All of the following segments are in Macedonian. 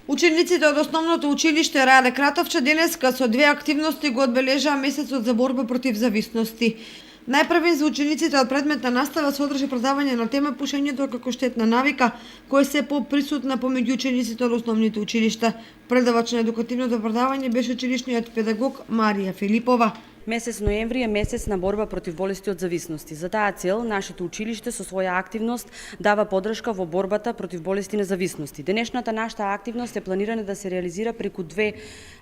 Учениците од основното училиште Раде Кратовче денеска со две активности го одбележаа месецот за борба против зависности. Најпрвен за учениците од предметна настава се одржи предавање на тема пушењето како штетна навика, која се поприсутна помеѓу учениците од основните училишта. Предавач на едукативното предавање беше училишниот педагог Марија Филипова. Месец ноември е месец на борба против болести од зависности. За таа цел, нашето училиште со своја активност дава подршка во борбата против болести на зависности. Денешната нашата активност е планирана да се реализира преку две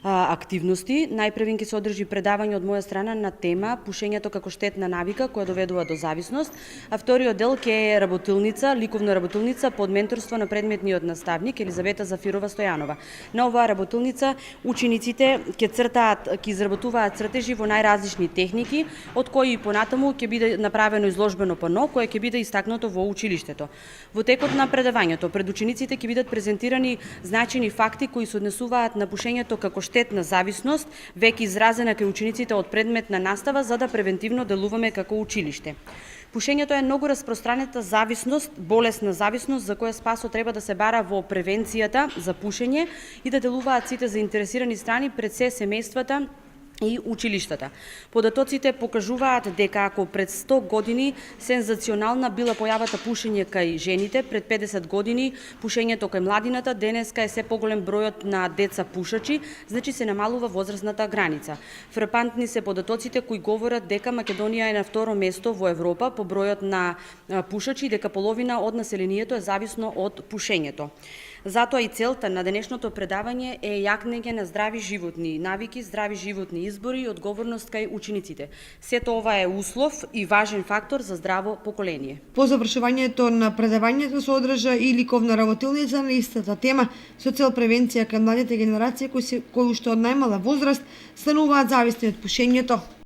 активности. Најпрвен ќе се одржи предавање од моја страна на тема пушењето како штетна навика која доведува до зависност, а вториот дел ќе е работилница, ликовна работилница под менторство на предметниот наставник Елизавета Зафирова Стојанова. На оваа работилница учениците ќе изработуваат цртежи во различни техники, од кои и понатаму ќе биде направено изложбено пано, кое ќе биде истакнато во училиштето. Во текот на предавањето пред учениците ќе бидат презентирани значени факти кои се однесуваат на пушењето како штетна зависност, веќе изразена кај учениците од предмет на настава, за да превентивно делуваме како училиште. Пушењето е многу распространета зависност, болесна зависност за која спасот треба да се бара во превенцијата за пушење и да делуваат сите заинтересирани страни, пред се семејствата и училиштата. Податоците покажуваат дека ако пред 100 години сензационална била појавата пушење кај жените, пред 50 години пушењето кај младината, денеска е се поголем бројот на деца пушачи, значи се намалува возрастната граница. Фрапантни се податоците кои говорат дека Македонија е на второ место во Европа по бројот на пушачи и дека половина од населението е зависно од пушењето. Затоа и целта на денешното предавање е јакнење на здрави животни навики, здрави животни избори и одговорност кај учениците. Сето ова е услов и важен фактор за здраво поколение. По завршувањето на предавањето се одржа и ликовна работилница на истата тема со цел превенција кај младите генерации кои уште од најмала возраст стануваат зависни од пушењето.